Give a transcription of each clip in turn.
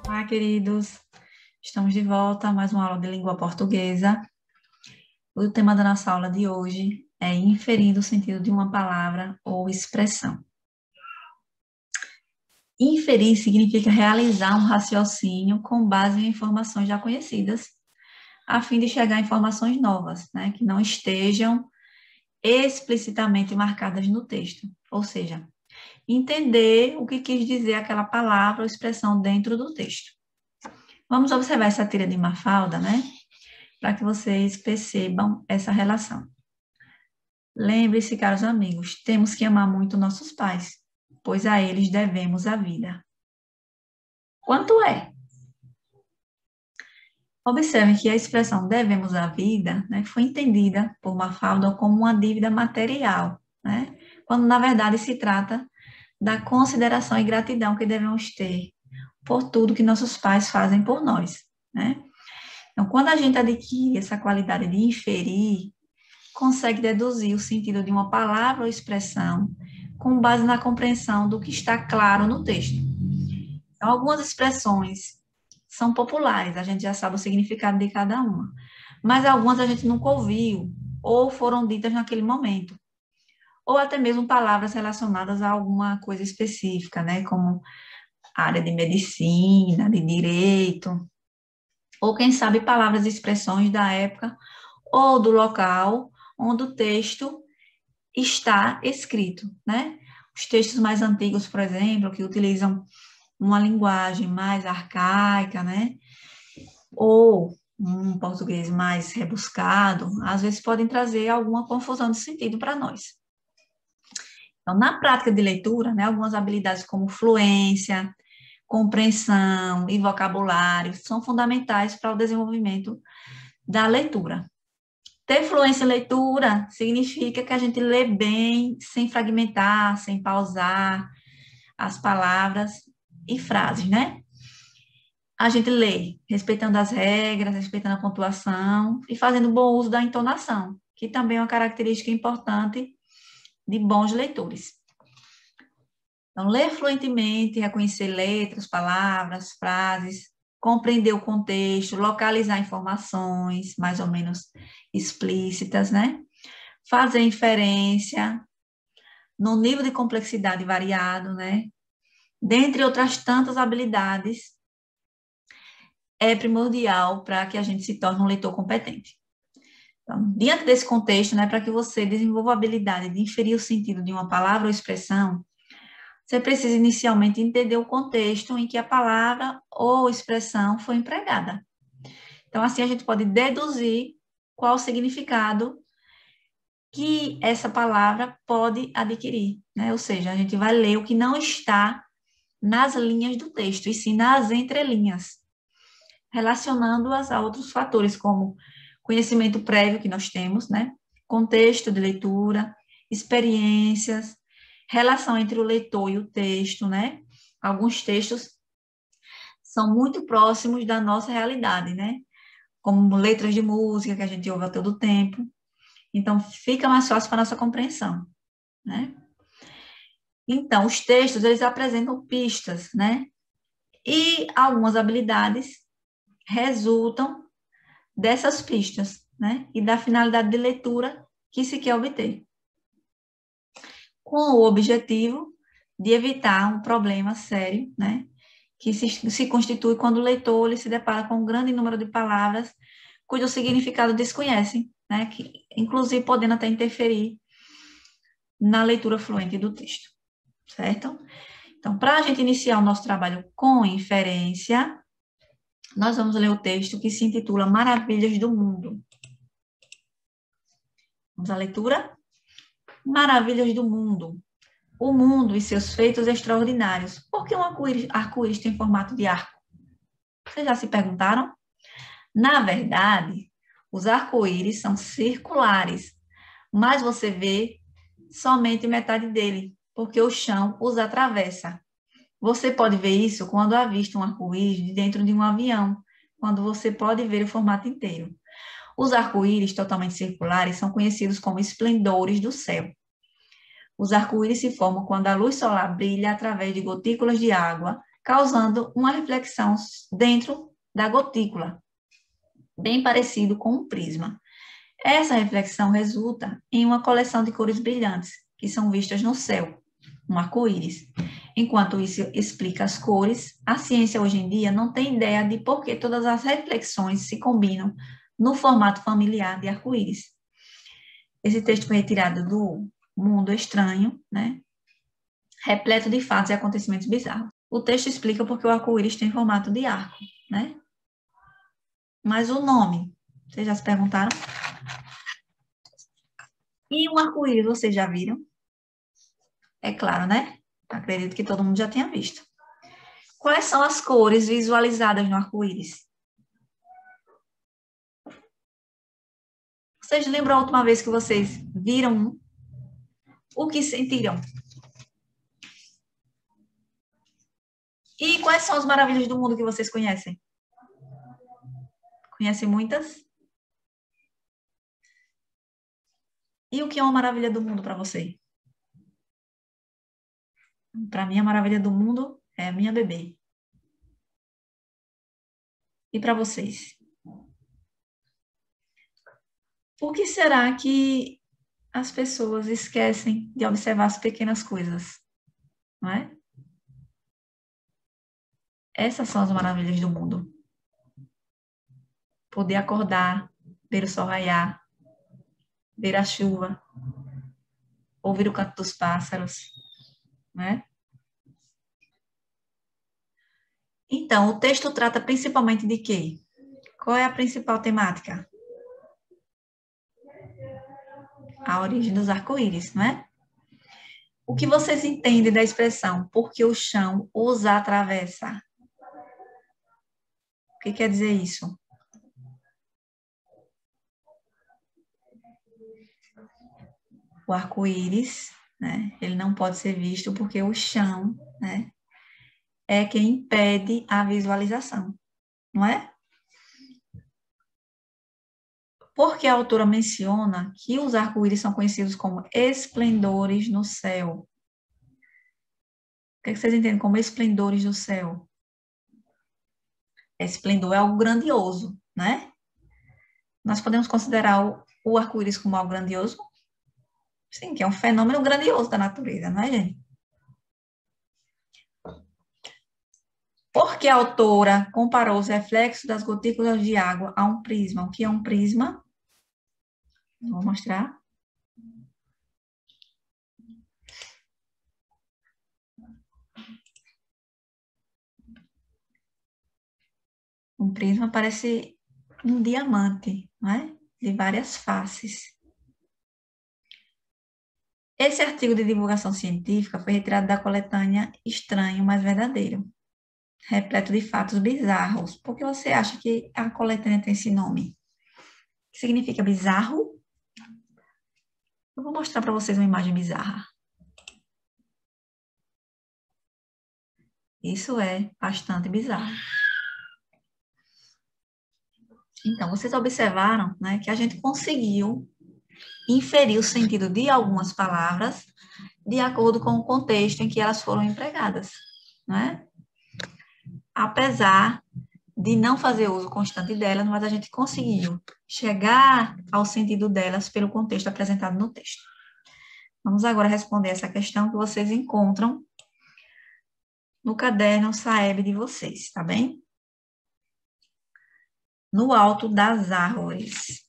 Olá, queridos. Estamos de volta a mais uma aula de língua portuguesa. O tema da nossa aula de hoje é inferir o sentido de uma palavra ou expressão. Inferir significa realizar um raciocínio com base em informações já conhecidas, a fim de chegar a informações novas, né, que não estejam explicitamente marcadas no texto. Ou seja, entender o que quis dizer aquela palavra ou expressão dentro do texto. Vamos observar essa tira de Mafalda, né? Para que vocês percebam essa relação. Lembre-se, caros amigos, temos que amar muito nossos pais, pois a eles devemos a vida. Quanto é? Observem que a expressão devemos a vida, né, foi entendida por Mafalda como uma dívida material, né? Quando, na verdade, se trata da consideração e gratidão que devemos ter por tudo que nossos pais fazem por nós, né? Então, quando a gente adquire essa qualidade de inferir, consegue deduzir o sentido de uma palavra ou expressão com base na compreensão do que está claro no texto. Então, algumas expressões são populares, a gente já sabe o significado de cada uma, mas algumas a gente nunca ouviu ou foram ditas naquele momento, ou até mesmo palavras relacionadas a alguma coisa específica, né, como área de medicina, de direito, ou quem sabe palavras e expressões da época ou do local onde o texto está escrito, né? Os textos mais antigos, por exemplo, que utilizam uma linguagem mais arcaica, né? Ou um português mais rebuscado, às vezes podem trazer alguma confusão de sentido para nós. Então, na prática de leitura, né, algumas habilidades como fluência, compreensão e vocabulário são fundamentais para o desenvolvimento da leitura. Ter fluência em leitura significa que a gente lê bem, sem fragmentar, sem pausar as palavras e frases, né? A gente lê respeitando as regras, respeitando a pontuação e fazendo bom uso da entonação, que também é uma característica importante de bons leitores. Então, ler fluentemente, reconhecer letras, palavras, frases, compreender o contexto, localizar informações mais ou menos explícitas, né? Fazer inferência no nível de complexidade variado, né? Dentre outras tantas habilidades, é primordial para que a gente se torne um leitor competente. Então, diante desse contexto, né, para que você desenvolva a habilidade de inferir o sentido de uma palavra ou expressão, você precisa inicialmente entender o contexto em que a palavra ou expressão foi empregada. Então, assim, a gente pode deduzir qual o significado que essa palavra pode adquirir, né? Ou seja, a gente vai ler o que não está nas linhas do texto, e sim nas entrelinhas, relacionando-as a outros fatores, como conhecimento prévio que nós temos, né? Contexto de leitura, experiências, relação entre o leitor e o texto, né? Alguns textos são muito próximos da nossa realidade, né? Como letras de música que a gente ouve a todo tempo. Então, fica mais fácil para a nossa compreensão, né? Então, os textos, eles apresentam pistas, né? E algumas habilidades resultam dessas pistas, né? E da finalidade de leitura que se quer obter, com o objetivo de evitar um problema sério, né? Que se constitui quando o leitor ele se depara com um grande número de palavras cujo significado desconhecem, né? Que, inclusive, podendo até interferir na leitura fluente do texto, certo? Então, para a gente iniciar o nosso trabalho com inferência, nós vamos ler o texto que se intitula Maravilhas do Mundo. Vamos à leitura? Maravilhas do Mundo. O mundo e seus feitos extraordinários. Por que um arco-íris tem formato de arco? Vocês já se perguntaram? Na verdade, os arco-íris são circulares, mas você vê somente metade dele, porque o chão os atravessa. Você pode ver isso quando avista um arco-íris de dentro de um avião, quando você pode ver o formato inteiro. Os arco-íris totalmente circulares são conhecidos como esplendores do céu. Os arco-íris se formam quando a luz solar brilha através de gotículas de água, causando uma reflexão dentro da gotícula, bem parecido com um prisma. Essa reflexão resulta em uma coleção de cores brilhantes, que são vistas no céu, um arco-íris. Enquanto isso explica as cores, a ciência hoje em dia não tem ideia de por que todas as reflexões se combinam no formato familiar de arco-íris. Esse texto foi retirado do Mundo Estranho, né? Repleto de fatos e acontecimentos bizarros. O texto explica porque o arco-íris tem formato de arco, né? Mas o nome, vocês já se perguntaram? E o arco-íris, vocês já viram? É claro, né? Acredito que todo mundo já tenha visto. Quais são as cores visualizadas no arco-íris? Vocês lembram a última vez que vocês viram um? O que sentiram? E quais são as maravilhas do mundo que vocês conhecem? Conhecem muitas? E o que é uma maravilha do mundo para você? Para mim, a maravilha do mundo é a minha bebê. E para vocês? Por que será que as pessoas esquecem de observar as pequenas coisas? Não é? Essas são as maravilhas do mundo. Poder acordar, ver o sol raiar, ver a chuva, ouvir o canto dos pássaros, né? Então, o texto trata principalmente de quê? Qual é a principal temática? A origem dos arco-íris, não é? O que vocês entendem da expressão porque o chão os atravessa? O que quer dizer isso? O arco-íris, né? Ele não pode ser visto porque o chão, né, é quem impede a visualização, não é? Porque a autora menciona que os arco-íris são conhecidos como esplendores no céu. O que vocês entendem como esplendores no céu? Esplendor é algo grandioso, né? Nós podemos considerar o arco-íris como algo grandioso? Sim, que é um fenômeno grandioso da natureza, não é, gente? Porque a autora comparou os reflexos das gotículas de água a um prisma. O que é um prisma? Vou mostrar. Um prisma parece um diamante, não é? De várias faces. Esse artigo de divulgação científica foi retirado da coletânea Estranho, mas Verdadeiro, repleto de fatos bizarros. Por que você acha que a coletânea tem esse nome? O que significa bizarro? Eu vou mostrar para vocês uma imagem bizarra. Isso é bastante bizarro. Então, vocês observaram, né, que a gente conseguiu inferir o sentido de algumas palavras de acordo com o contexto em que elas foram empregadas, não é? Apesar de não fazer uso constante delas, mas a gente conseguiu chegar ao sentido delas pelo contexto apresentado no texto. Vamos agora responder essa questão que vocês encontram no caderno Saeb de vocês, tá bem? No alto das árvores.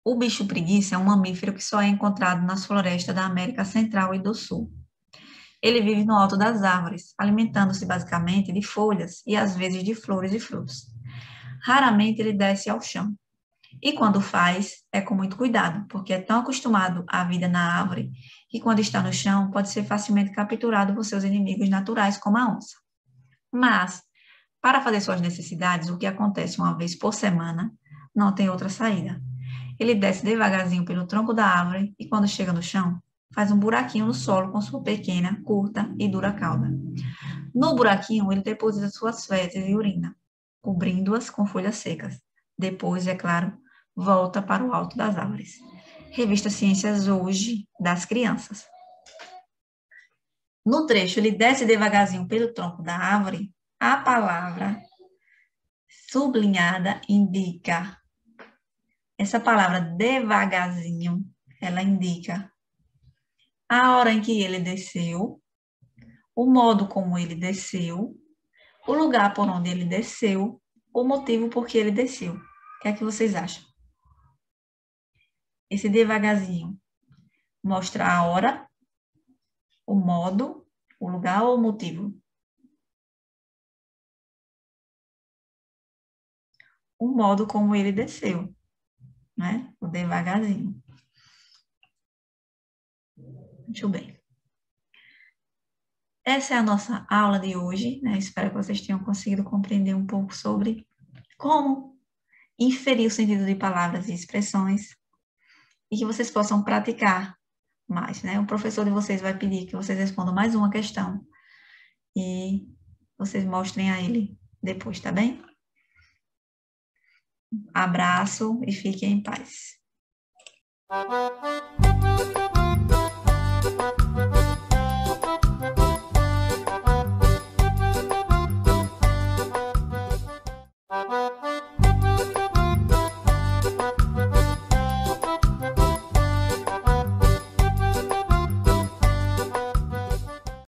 O bicho preguiça é um mamífero que só é encontrado nas florestas da América Central e do Sul. Ele vive no alto das árvores, alimentando-se basicamente de folhas e às vezes de flores e frutos. Raramente ele desce ao chão. E quando faz, é com muito cuidado, porque é tão acostumado à vida na árvore que quando está no chão pode ser facilmente capturado por seus inimigos naturais, como a onça. Mas, para fazer suas necessidades, o que acontece uma vez por semana, não tem outra saída. Ele desce devagarzinho pelo tronco da árvore e quando chega no chão, faz um buraquinho no solo com sua pequena, curta e dura cauda. No buraquinho, ele deposita suas fezes e urina, cobrindo-as com folhas secas. Depois, é claro, volta para o alto das árvores. Revista Ciências Hoje, das crianças. No trecho, ele desce devagarzinho pelo tronco da árvore, a palavra sublinhada indica. Essa palavra devagarzinho, ela indica a hora em que ele desceu, o modo como ele desceu, o lugar por onde ele desceu, o motivo por que ele desceu. O que é que vocês acham? Esse devagarzinho mostra a hora, o modo, o lugar ou o motivo? O modo como ele desceu, né? O devagarzinho. Muito bem. Essa é a nossa aula de hoje, né? Espero que vocês tenham conseguido compreender um pouco sobre como inferir o sentido de palavras e expressões e que vocês possam praticar mais, né? O professor de vocês vai pedir que vocês respondam mais uma questão e vocês mostrem a ele depois, tá bem? Abraço e fiquem em paz.